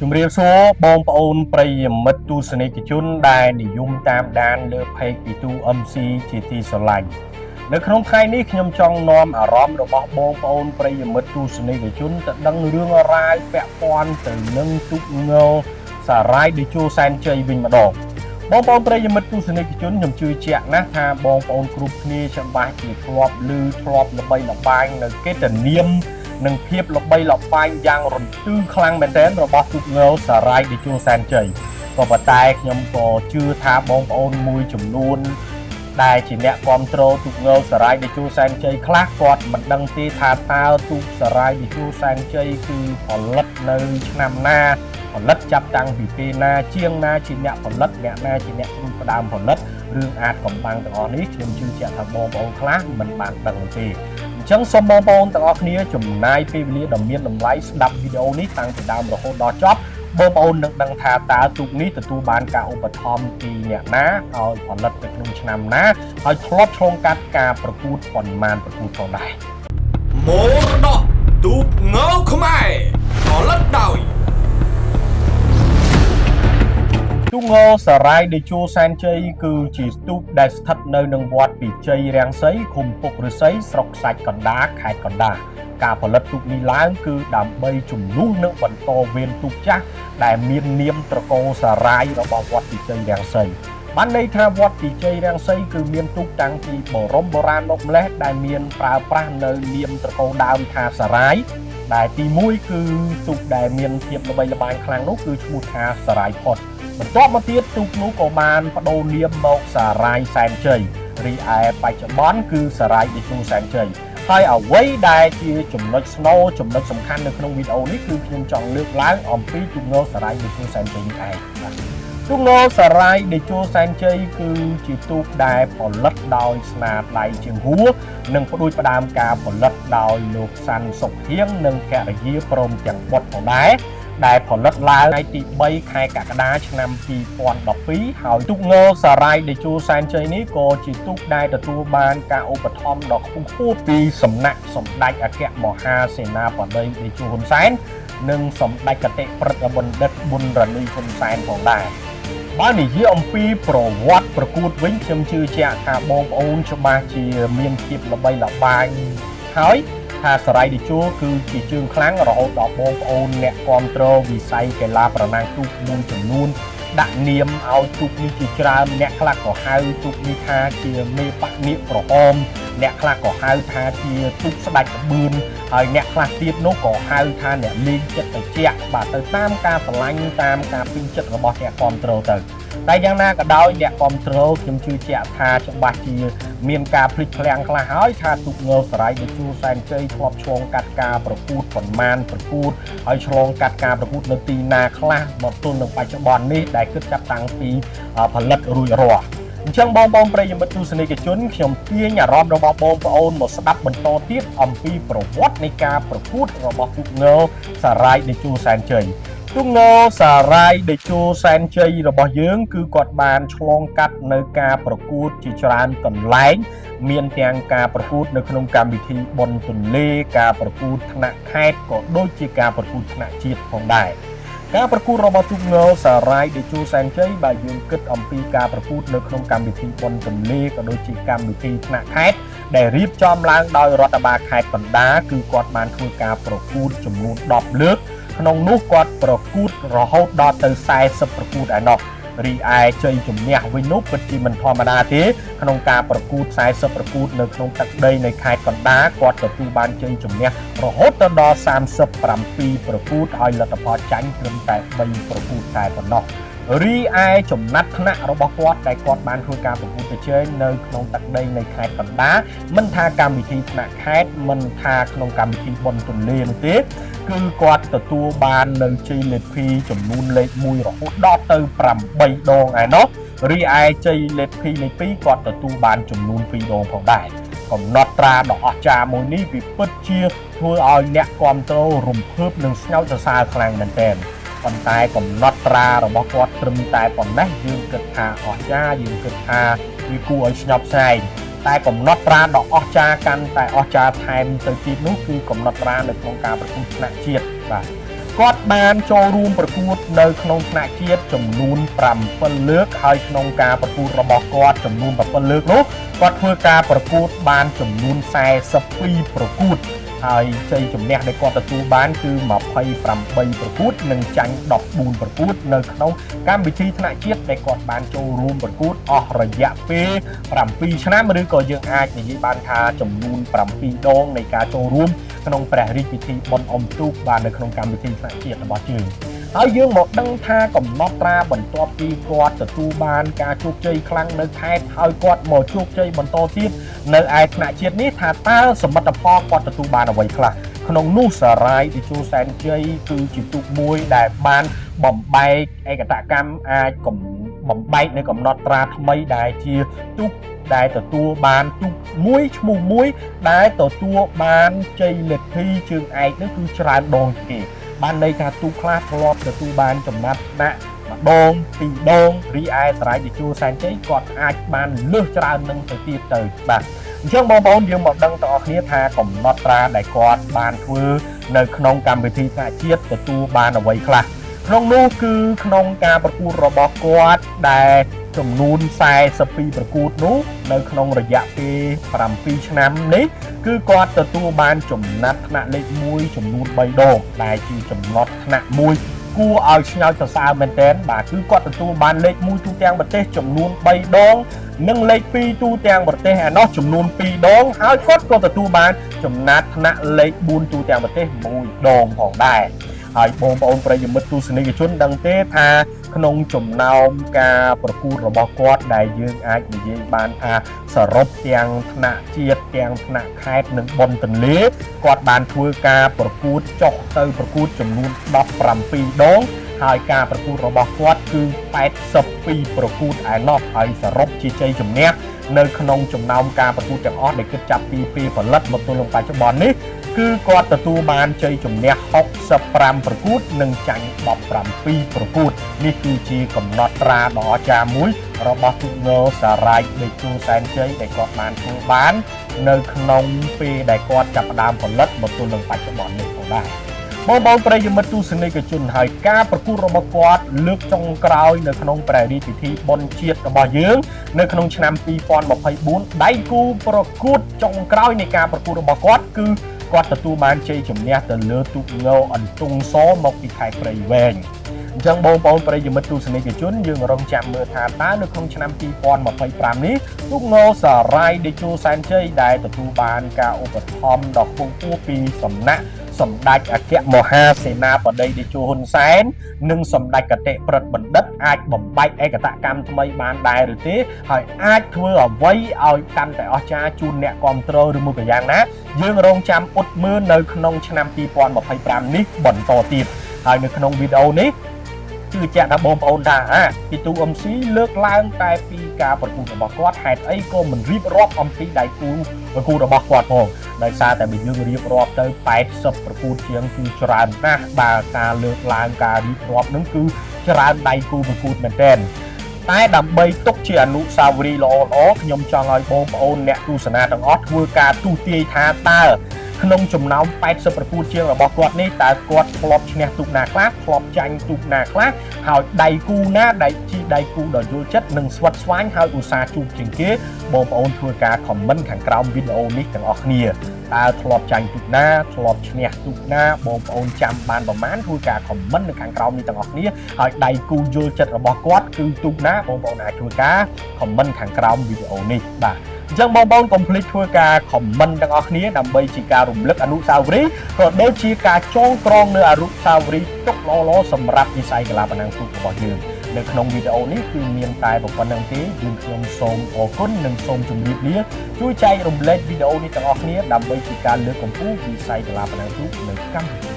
ជំរាបសួរបងប្អូនប្រិយមិត្តទស្សនិកជនដែលនិយមតាមដានលើផេកពីទូ MC ជាទីស្រឡាញ់នៅក្នុងថ្ងៃនេះខ្ញុំចង់នាំអារម្មណ៍របស់បងប្អូនប្រិយមិត្តទស្សនិកជនទៅដឹងរឿងរ៉ាវពាក់ព័ន្ធទៅនឹងទូកងោសារាយតេជោសែនជ័យវិញម្ដងបងប្អូនប្រិយមិត្តទស្សនិកជនខ្ញុំជឿជាក់ណាស់ថាបងប្អូនគ្រប់គ្នាច្បាស់ជាធ្លាប់ឮធ្លាប់ល្បីល្បាញនៅកិត្តិនាមនិងភាពល្បីល្បាញយ៉ាងរន្ទឺខ្លាំងមែនទែនរបស់ទូកងោសារាយតេជោសែនជ័យក៏ប៉ុន្តែខ្ញុំក៏ជឿថាបងប្អូនមួយចំនួនដែលជាអ្នកគ្រប់គ្រងទូកងោសារាយតេជោសែនជ័យខ្លះគាត់មិនដឹងទេថាតើទូកសារាយតេជោសែនជ័យគឺផលិតនៅឆ្នាំណាផលិតចាប់តាំងពីពេលណាជាងណាជាអ្នកផលិតអ្នកណាជាអ្នកផ្ដើមផលិតរឿងអាចកំបាំងទាំងអស់នេះខ្ញុំជឿជាក់ថាបងប្អូនខ្លះមិនបានដឹងទេអញ្ចឹងសូមបងប្អូនទាំងអស់គ្នាចំណាយពេលវេលាដ៏មានតម្លៃស្ដាប់វីដេអូនេះតាំងពីដើមរហូតដល់ចប់បងប្អូននឹងដឹងថាតើទូកនេះទទួលបានការឧបត្ថម្ភពីអ្នកណាឲ្យផលិតនៅក្នុងឆ្នាំណាហើយធ្លាប់ឆ្លងកាត់ការប្រកួតប៉ុន្មានប្រកួតផងដែរមរតកទូកងោខ្មែរផលិតដោយទូកងោសារាយតេជោសែនជ័យគឺជាទូកដែលស្ថិតនៅនឹងវត្តពីជ័យរាំងសីឃុំពុកឫស្សីស្រុកខ្សាច់កណ្ដាលខេត្តកណ្ដាលការផលិតទូកនេះឡើងគឺដើម្បីជំនួសនិងបន្តវេនទូកចាស់ដែលមាននាមត្រកូលសារាយរបស់វត្តពីជ័យរាំងសីបានន័យថាវត្តពីជ័យរាំងសីគឺមានទូកតាំងពីបរមបុរាណមកម្លេះដែលមានប្រើប្រាស់នៅនាមត្រកូលដើមថាសារាយដែលទី1គឺទូកដែលមានភាពល្បីល្បាញខ្លាំងនោះគឺឈ្មោះថាសារាយផុតបន្ទាប់មកទៀតទូកនោះក៏បានបដូរនាមមកសារាយសែនជ័យរីឯបច្ចុប្បន្នគឺសារាយតេជោសែនជ័យហើយអ្វីដែលជាចំណុចស្នូលចំណុចសំខាន់នៅក្នុងវីដេអូនេះគឺខ្ញុំចង់លើកឡើងអំពីទូកងោសារាយតេជោសែនជ័យនេះឯងទូកងោសារាយតេជោសែនជ័យគឺជាទូកដែលផលិតដោយស្នាដៃជាងហួរនិងផ្ដួចផ្ដើមការផលិតដោយលោកសាន់សុកហៀងនិងភរិយាព្រមទាំងបុត្រផងដែរដែលផលិតឡើងថ្ងៃទី3ខែកក្កដាឆ្នាំ2012ហើយទូកងោសារាយតេជោសែនជ័យនេះក៏ជាទូកដែលទទួលបានការឧបត្ថម្ភដ៏ខ្ពង់ខ្ពស់ពីសំណាក់សម្ដេចអគ្គមហាសេនាបតីតេជោហ៊ុនសែននិងសម្ដេចគតិព្រឹទ្ធបណ្ឌិតប៊ុនរ៉ានីហ៊ុនសែនផងដែរបើនិយាយអំពីប្រវត្តិប្រកួតវិញខ្ញុំជឿជាក់ថាបងប្អូនច្បាស់ជាមានភាពល្បីល្បាញហើយថាសារាយតេជោគឺជាជើងខ្លាំងរហូតដល់បងប្អូនអ្នកគ្រប់គ្រងវិស័យកីឡាប្រណាំងទូកមួយចំនួនដាក់នាមឲ្យទូកនេះជាច្រើនអ្នកខ្លះក៏ហៅទូកនេះថាជាមេបកនាគក្រហមអ្នកខ្លះក៏ហៅថាជាទូកស្ដេចក្បឿនហើយអ្នកខ្លះទៀតនោះក៏ហៅថាអ្នកលេងចិត្តត្រជាក់បាទទៅតាមការស្រឡាញ់តាមការពេញចិត្តរបស់អ្នកគ្រប់គ្រងទៅតែយ៉ាងណាក៏ដោយអ្នកគ្រប់គ្រងខ្ញុំជឿជាក់ថាច្បាស់ជាមានការភ្លេចភ្លាំងខ្លះហើយថាទូកងោសារាយតេជោសែនជ័យធ្លាប់ឆ្លងកាត់ការប្រកួតប៉ុន្មានប្រកួតហើយឆ្លងកាត់ការប្រកួតនៅទីណាខ្លះមកទល់នឹងបច្ចុប្បន្ននេះដែលគិតចាប់តាំងពីផលិតរួចរាល់អញ្ចឹងបងប្អូនប្រិយមិត្តទស្សនិកជនខ្ញុំទាញអារម្មណ៍របស់បងប្អូនមកស្ដាប់បន្តទៀតអំពីប្រវត្តិនៃការប្រកួតរបស់ទូកងោសារាយតេជោសែនជ័យទូកងោសារាយតេជោសែនជ័យរបស់យើងគឺគាត់បានឆ្លងកាត់នៅការប្រកួតជាច្រើនកន្លែងមានទាំងការប្រកួតនៅក្នុងកម្មវិធីបុណ្យទន្លេការប្រកួតថ្នាក់ខេត្តក៏ដូចជាការប្រកួតថ្នាក់ជាតិផងដែរការប្រកួតរបស់ទូកងោសារាយតេជោសែនជ័យបើយើងគិតអំពីការប្រកួតនៅក្នុងកម្មវិធីបុណ្យទន្លេក៏ដូចជាកម្មវិធីថ្នាក់ខេត្តដែលរៀបចំឡើងដោយរដ្ឋបាលខេត្តកណ្ដាលគឺគាត់បានធ្វើការប្រកួតចំនួន10លើកក្នុងនោះគាត់ប្រកួតរហូតដល់ទៅ40ប្រកួតឯណោះរីឯជ័យជំនះវិញនោះពិតជាមិនធម្មតាទេក្នុងការប្រកួត40ប្រកួតនៅក្នុងទឹកដីនៃខេត្តកណ្ដាលគាត់ទទួលបានជ័យជំនះរហូតដល់37ប្រកួតហើយលទ្ធផលចាញ់ត្រឹមតែ3ប្រកួតតែប៉ុណ្ណោះរីឯចំណាត់ថ្នាក់របស់គាត់ដែលគាត់បានធ្វើការប្រកួតប្រជែងនៅក្នុងទឹកដីនៃខេត្តកណ្ដាលមិនថាកម្មវិធីថ្នាក់ខេត្តមិនថាក្នុងកម្មវិធីបុណ្យទន្លេនោះទេគឺគាត់ទទួលបាននៅជ័យលេខ2ចំនួនលេខ1រហូតដល់ទៅ8ដងឯណោះរីឯជ័យលេខ2នៃ2គាត់ទទួលបានចំនួន2ដងផងដែរកំណត់ត្រាដ៏អស្ចារ្យមួយនេះវាពិតជាធ្វើឲ្យអ្នកគ្រប់គ្រងរំភើបនិងស្ញោចសរសើរខ្លាំងមែនទែនប៉ុន្តែកំណត់ត្រារបស់គាត់ត្រឹមតែប៉ុណ្ណេះយើងគិតថាអស្ចារ្យយើងគិតថាវាគួរឲ្យស្ញប់ស្ញែងតែកំណត់ត្រាដ៏អស្ចារ្យកាន់តែអស្ចារ្យថែមទៅទៀតនោះគឺកំណត់ត្រានៅក្នុងការប្រកួតថ្នាក់ជាតិបាទគ គាត់បានចូលរួមប្រកួតនៅក្នុងថ្នាក់ជាតិចំនួន7លើកហើយក្នុងការប្រកួតរបស់គាត់ចំនួន7លើកនោះគាត់ធ្វើការប្រកួតបានចំនួន42ប្រកួតហើយជ័យជំនះដែលគាត់ទទួលបានគឺ28ប្រកួតនិងចាញ់14ប្រកួតនៅក្នុងកម្មវិធីថ្នាក់ជាតិដែលគាត់បានចូលរួមប្រកួតអស់រយៈពេល7ឆ្នាំឬក៏យើងអាចនិយាយបានថាចំនួន7ដងនៃការចូលរួមក្នុងព្រះរាជពិធីបុណ្យអុំទូកបាននៅក្នុងកម្មវិធីថ្នាក់ជាតិរបស់យើងហើយយើងមកដឹងថាកំណត់ត្រាបន្ទាប់ពីគាត់ទទួលបានការជោគជ័យខ្លាំងនៅខេត្តហើយគាត់មកជោគជ័យបន្តទៀតនៅឯថ្នាក់ជាតិនេះថាតើសមិទ្ធផលគាត់ទទួលបានអ្វីខ្លះក្នុងនោះសារាយតេជោសែនជ័យគឺជាទូកមួយដែលបានបំបែកឯកតកម្មអាចបំបែកនៅកំណត់ត្រាថ្មីដែលជាទូកដែលទទួលបានទូកមួយឈ្មោះមួយដែលទទួលបានជ័យលាភីជើងឯកនោះគឺច្រើនដងគេបានន័យថាទូកខ្លះធ្លាប់ទទួលបានចំណាត់ថ្នាក់ម្ដងពីរដងរីឯសារាយតេជោសែនជ័យគាត់អាចបានលើសច្រើននឹងទៅទៀតទៅបាទអញ្ចឹងបងប្អូនយើងមកដឹងទាំងអស់គ្នាថាកំណត់ត្រាដែលគាត់បានធ្វើនៅក្នុងកម្មវិធីថ្នាក់ជាតិទទួលបានអ្វីខ្លះក្នុងនោះគឺក្នុងការប្រកួតរបស់គាត់ដែលចំនួន42ប្រកួតនោះនៅក្នុងរយៈពេល7ឆ្នាំនេះគឺគាត់ទទួលបានចំណាត់ថ្នាក់លេខ1ចំនួន3ដងដែលជាចំណត់ថ្នាក់មួយគួរឲ្យឆ្ងល់សរសើរមែនទែនបាទគឺគាត់ទទួលបានលេខ1ទូទាំងប្រទេសចំនួន3ដងនិងលេខ2ទូទាំងប្រទេសឯណោះចំនួន2ដងហើយគាត់ក៏ទទួលបានចំណាត់ថ្នាក់លេខ4ទូទាំងប្រទេស1ដងផងដែរហើយបងប្អូនប្រិយមិត្តទស្សនិកជនដឹងទេថាក្នុងចំណោមការប្រកួតរបស់គាត់ដែលយើងអាចនិយាយបានថាសរុបទាំងថ្នាក់ជាតិទាំងថ្នាក់ខេត្តនិងបុណ្យទន្លេគាត់បានធ្វើការប្រកួតចុះទៅប្រកួតចំនួន17ដងហើយការប្រកួតរបស់គាត់គឺ82ប្រកួតឯណោះហើយសរុបជាជ័យជំនះនៅក្នុងចំណោមការប្រកួតទាំងអស់ដែលគិតចាប់ពីពេលផលិតមកទល់នឹងបច្ចុប្បន្ននេះគឺគាត់ទទួលបានជ័យជំនះ65ប្រកួតនិងចាញ់17ប្រកួតនេះគឺជាកំណត់ត្រាដ៏អស្ចារ្យមួយរបស់ទូកងសារាយតេជោសែនជ័យដែលគាត់បានធ្វើបាននៅក្នុងពេលដែលគាត់ចាប់ផ្ដើមផលិតមកទល់នឹងបច្ចុប្បន្ននេះផងដែរបងប្អូនប្រិយមិត្តទស្សនិកជនហើយការប្រកួតរបស់គាត់លើកចុងក្រោយនៅក្នុងព្រះរាជពិធីបុណ្យជាតិរបស់យើងនៅក្នុងឆ្នាំ2024ដៃគូប្រកួតចុងក្រោយនៃការប្រកួតរបស់គាត់គឺគាត់ទទួលបានជ័យជំនះទៅលើទូកងអន្ទង់សមកពីខេត្តព្រៃវែងអញ្ចឹងបងប្អូនប្រិយមិត្តទស្សនិកជនយើងរងចាំមើលថាតើនៅក្នុងឆ្នាំ2025នេះទូកងសារាយតេជោសែនជ័យដែលទទួលបានការឧបត្ថម្ភដ៏ខ្ពង់ខ្ពស់ពីសំណាក់សម្ដេចអគ្គមហាសេនាបតីតេជោហ៊ុនសែននិងសម្ដេចគតិប្រិទ្ធបណ្ឌិតអាចបំបែកឯកតកម្មថ្មីបានដែរឬទេហើយអាចធ្វើអ្វីឲ្យកាន់តែអស្ចារ្យជូនអ្នកគាំទ្រឬមួយក៏យ៉ាងណាយើងរងចាំអ៊ុតមើលនៅក្នុងឆ្នាំ2025នេះបន្តទៀតហើយនៅក្នុងវីដេអូនេះជឿជាក់ថាបងប្អូនថាពីទូ MC លើកឡើងតែពីការប្រកួតរបស់គាត់ហេតុអីក៏មិនរៀបរាប់អំពីដៃគូប្រកួតរបស់គាត់ផងដោយសារតែបើយើងរៀបរាប់ទៅ80ប្រកួតជាងគឺច្រើនណាស់បើការលើកឡើងការរៀបរាប់នឹងគឺច្រើនដៃគូប្រកួតមែនទែនតែដើម្បីទុកជាអនុស្សាវរីយ៍ល្អៗខ្ញុំចង់ឲ្យបងប្អូនអ្នកទស្សនាទាំងអស់ធ្វើការទូទាយថាតើក្នុងចំណោម80ប្រកួតជាងរបស់គាត់នេះតើគាត់ធ្លាប់ឈ្នះទូកណាខ្លះធ្លាប់ចាញ់ទូកណាខ្លះហើយដៃគូណាដែលជាដៃគូដ៏យល់ចិត្តនិងស្វិតស្វាញហើយឧស្សាហ៍ជួបជាងគេបងប្អូនធ្វើការ comment ខាងក្រោមវីដេអូនេះទាំងអស់គ្នាតើធ្លាប់ចាញ់ទូកណាធ្លាប់ឈ្នះទូកណាបងប្អូនចាំបានប្រមាណធ្វើការ comment នៅខាងក្រោមនេះទាំងអស់គ្នាហើយដៃគូយល់ចិត្តរបស់គាត់គឺទូកណាបងប្អូនអាចធ្វើការ comment ខាងក្រោមវីដេអូនេះបាទអញ្ចឹងបងប្អូនកុំភ្លេចធ្វើការ comment ទាំងអស់គ្នាដើម្បីជាការរំលឹកអនុស្សាវរីយ៍ក៏ដូចជាការចងក្រងនៅអនុស្សាវរីយ៍ទុកល្អៗសម្រាប់វិស័យកីឡាប្រណាំងទូករបស់យើងនៅក្នុងវីដេអូនេះគឺមានតែប៉ុណ្្នឹងទេយើងខ្ញុំសូមអរគុណនិងសូមជម្រាបលាជួយចែករំលែកវីដេអូនេះទាំងអស់គ្នាដើម្បីជាការលើកកម្ពស់វិស័យកីឡាប្រណាំងទូកនៅកម្ពុជា